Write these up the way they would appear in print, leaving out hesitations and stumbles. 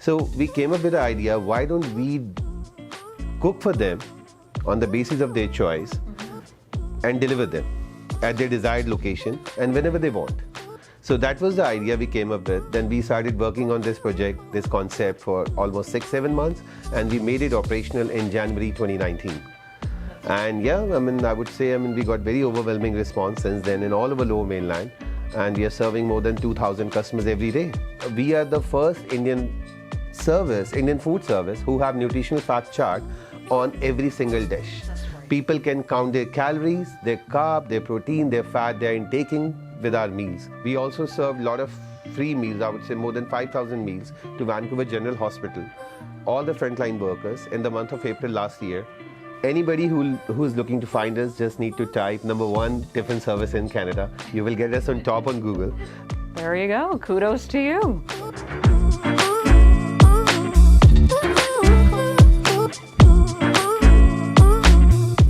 So we came up with the idea, why don't we cook for them on the basis of their choice and deliver them at their desired location and whenever they want. So that was the idea we came up with. Then we started working on this project, this concept for almost 6-7 months, and we made it operational in January 2019. And yeah, I would say, we got very overwhelming response since then in all over Lower Mainland, and we are serving more than 2,000 customers every day. We are the first Indian food service who have nutritional fact chart on every single dish. People can count their calories, their carb, their protein, their fat they are intaking with our meals. We also serve a lot of free meals, I would say more than 5,000 meals to Vancouver General Hospital, all the frontline workers in the month of April last year. Anybody who's looking to find us just need to type #1 tiffin service in Canada. You will get us on top on Google. There you go. Kudos to you.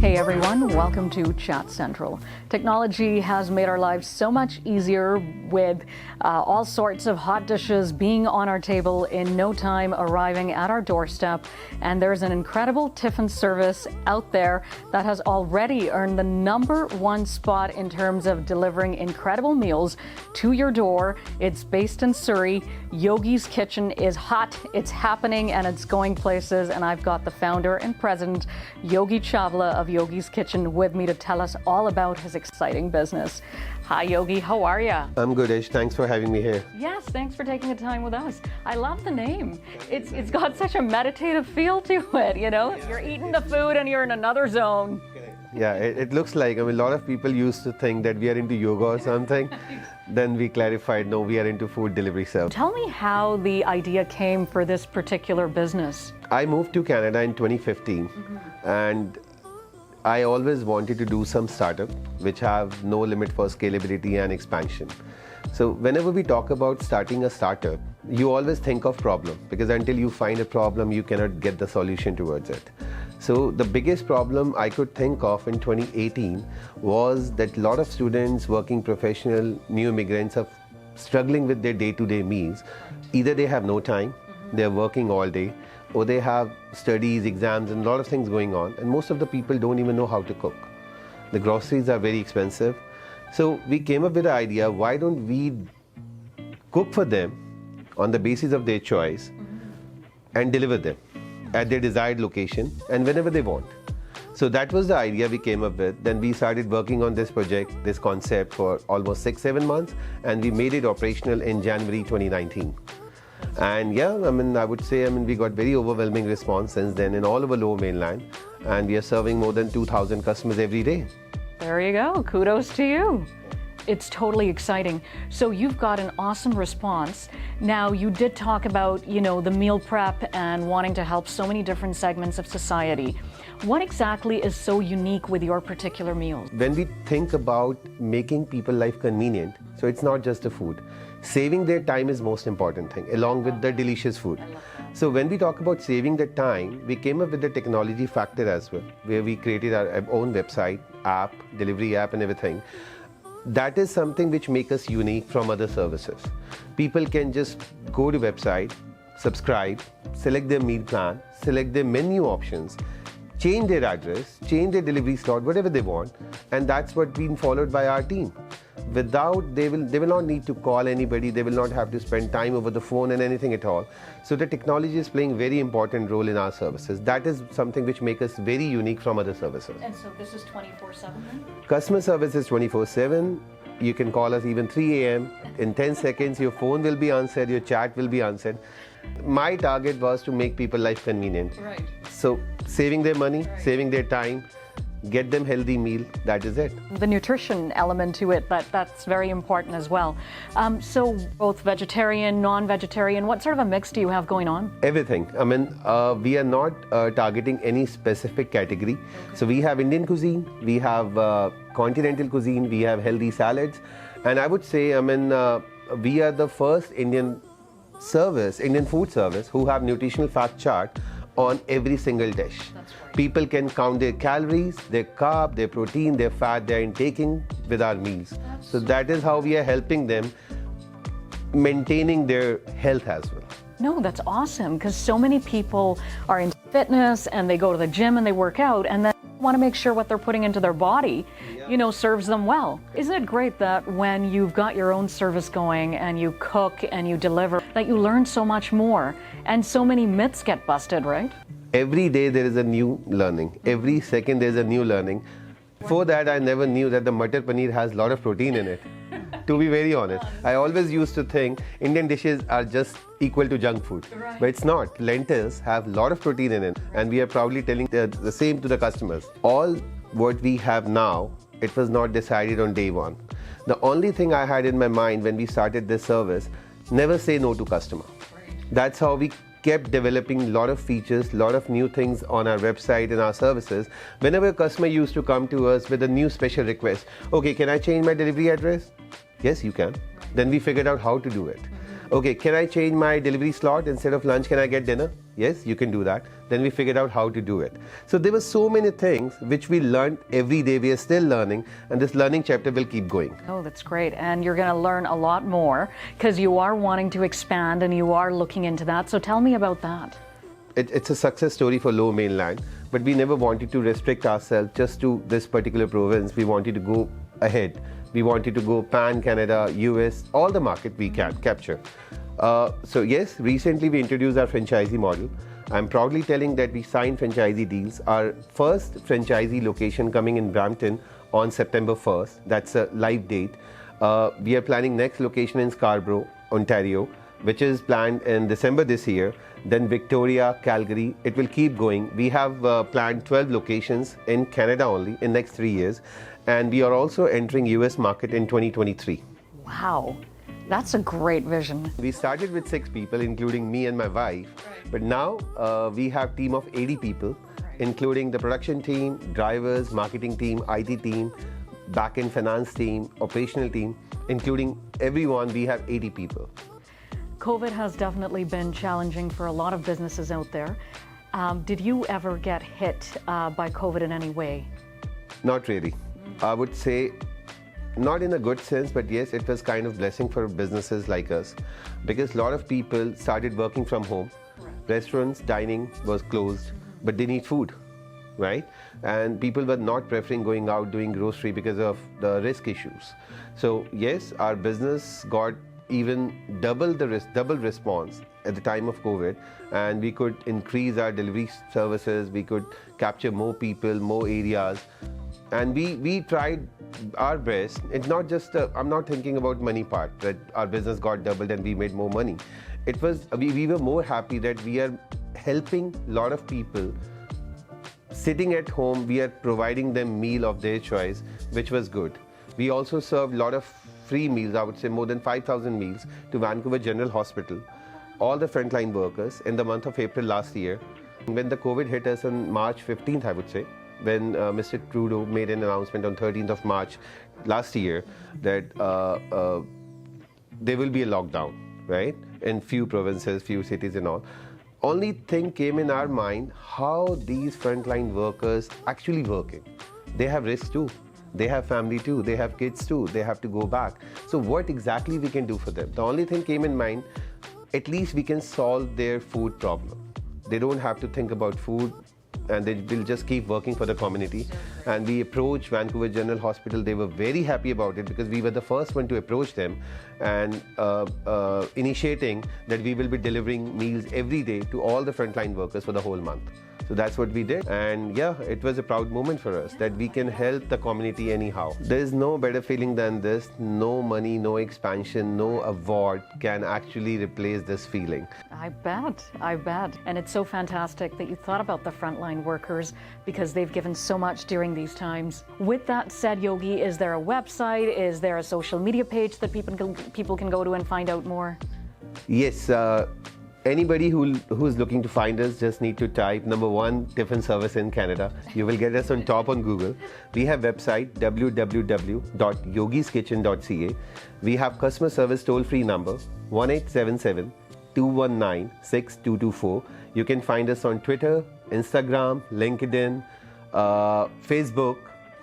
Hey everyone, welcome to Chat Central. Technology has made our lives so much easier with all sorts of hot dishes being on our table in no time, arriving at our doorstep. And there's an incredible tiffin service out there that has already earned the #1 spot in terms of delivering incredible meals to your door. It's based in Surrey. Yogi's Kitchen is hot, it's happening, and it's going places. And I've got the founder and president, Yogi Chawla of Yogi's Kitchen, with me to tell us all about his exciting business. Hi Yogi, how are you? I'm good, Ish. Thanks for having me here. Yes, thanks for taking the time with us. I love the name. It's got such a meditative feel to it, you know? You're eating the food and you're in another zone. Yeah, it looks like, a lot of people used to think that we are into yoga or something. Then we clarified, no, we are into food delivery service. Tell me how the idea came for this particular business. I moved to Canada in 2015 and I always wanted to do some startup which have no limit for scalability and expansion. So whenever we talk about starting a startup, you always think of problem, because until you find a problem, you cannot get the solution towards it. So the biggest problem I could think of in 2018 was that a lot of students, working professional, new immigrants are struggling with their day-to-day meals. Either they have no time, they're working all day, or they have studies, exams, and a lot of things going on, and most of the people don't even know how to cook. The groceries are very expensive. So we came up with the idea, why don't we cook for them on the basis of their choice and deliver them at their desired location and whenever they want. So that was the idea we came up with. Then we started working on this project, this concept for almost 6-7 months, and we made it operational in January 2019. And yeah, I would say, we got very overwhelming response since then in all over Lower Mainland, and we are serving more than 2,000 customers every day. There you go. Kudos to you. It's totally exciting. So you've got an awesome response. Now, you did talk about, the meal prep and wanting to help so many different segments of society. What exactly is so unique with your particular meals? When we think about making people life convenient, so it's not just the food. Saving their time is most important thing, along with the delicious food. So when we talk about saving the time, we came up with the technology factor as well, where we created our own website, app, delivery app and everything. That is something which makes us unique from other services. People can just go to website, subscribe, select their meal plan, select their menu options, change their address, change their delivery slot, whatever they want, and that's what's been followed by our team. They will not need to call anybody, they will not have to spend time over the phone and anything at all. So the technology is playing a very important role in our services. That is something which makes us very unique from other services. And so this is 24/7 then? Customer service is 24/7. You can call us even 3 a.m. In 10 seconds, your phone will be answered, your chat will be answered. My target was to make people life convenient. Right. So saving their money, saving their time, get them healthy meal, that is it. The nutrition element to it, that's very important as well. So both vegetarian, non-vegetarian, what sort of a mix do you have going on? Everything. We are not targeting any specific category. Okay. So we have Indian cuisine, we have continental cuisine, we have healthy salads. And I would say, we are the first Indian food service who have nutritional fact chart on every single dish. That's right. People can count their calories, their carb, their protein, their fat they're intaking with our meals. So that is how we are helping them maintaining their health as well. No, that's awesome because so many people are into fitness and they go to the gym and they work out and then want to make sure what they're putting into their body, serves them well. Isn't it great that when you've got your own service going and you cook and you deliver, that you learn so much more and so many myths get busted, right? Every day there is a new learning. Every second there is a new learning. Before that, I never knew that the Matar Paneer has a lot of protein in it. To be very honest, I always used to think Indian dishes are just equal to junk food. Right. But it's not. Lentils have a lot of protein in it, and we are proudly telling the same to the customers. All what we have now, it was not decided on day one. The only thing I had in my mind when we started this service, never say no to customer. That's how we kept developing a lot of features, a lot of new things on our website and our services. Whenever a customer used to come to us with a new special request, okay, can I change my delivery address? Yes, you can. Then we figured out how to do it. Okay, can I change my delivery slot? Instead of lunch, can I get dinner? Yes, you can do that. Then we figured out how to do it. So there were so many things which we learned every day. We are still learning, and this learning chapter will keep going. Oh, that's great. And you're going to learn a lot more because you are wanting to expand and you are looking into that. So tell me about that. It's a success story for Lower Mainland, but we never wanted to restrict ourselves just to this particular province. We wanted to go ahead. We wanted to go pan, Canada, US, all the market we can capture. So yes, recently we introduced our franchisee model. I'm proudly telling that we signed franchisee deals. Our first franchisee location coming in Brampton on September 1st. That's a live date. We are planning next location in Scarborough, Ontario, which is planned in December this year. Then Victoria, Calgary. It will keep going. We have planned 12 locations in Canada only in next 3 years. And we are also entering US market in 2023. Wow, that's a great vision. We started with 6 people, including me and my wife. But now we have a team of 80 people, including the production team, drivers, marketing team, IT team, back-end finance team, operational team, including everyone, we have 80 people. COVID has definitely been challenging for a lot of businesses out there. Did you ever get hit by COVID in any way? Not really. I would say not in a good sense, but yes, it was kind of blessing for businesses like us because a lot of people started working from home. Restaurants, dining was closed, but they need food, right? And people were not preferring going out doing grocery because of the risk issues. So yes, our business got even double response at the time of COVID, and we could increase our delivery services, we could capture more people, more areas, and we tried our best. It's not just I'm not thinking about money part, that our business got doubled and we made more money. It was we were more happy that we are helping a lot of people sitting at home. We are providing them meal of their choice, which was good. We also served a lot of free meals, I would say more than 5,000 meals to Vancouver General Hospital, all the frontline workers in the month of April last year. When the COVID hit us on March 15th, I would say, when Mr. Trudeau made an announcement on 13th of March last year that there will be a lockdown, right? In few provinces, few cities and all. Only thing came in our mind, how these frontline workers actually working. They have risks too. They have family too. They have kids too. They have to go back. So what exactly we can do for them? The only thing came in mind, at least we can solve their food problem. They don't have to think about food, and they will just keep working for the community. And we approached Vancouver General Hospital. They were very happy about it because we were the first one to approach them and initiating that we will be delivering meals every day to all the frontline workers for the whole month. So that's what we did, and yeah, it was a proud moment for us that we can help the community anyhow. There is no better feeling than this. No money, no expansion, no award can actually replace this feeling. I bet. And it's so fantastic that you thought about the frontline workers because they've given so much during these times. With that said, Yogi, is there a website? Is there a social media page that people can go to and find out more? Yes. Anybody who's looking to find us just need to type #1 tiffin service in Canada. You will get us on top on Google. We have website www.yogiskitchen.ca. We have customer service toll-free number 1877-219-6224. You can find us on Twitter, Instagram, LinkedIn, Facebook,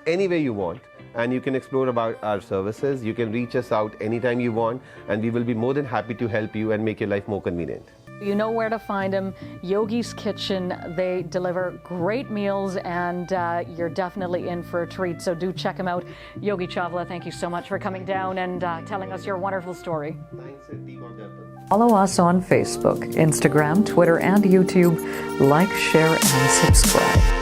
anywhere you want. And you can explore about our services. You can reach us out anytime you want, and we will be more than happy to help you and make your life more convenient. You know where to find them. Yogi's Kitchen. They deliver great meals, and you're definitely in for a treat. So do check them out. Yogi Chawla, thank you so much for coming down and telling us your wonderful story. Thanks, Deepak Temple. Follow us on Facebook, Instagram, Twitter, and YouTube. Like, share, and subscribe.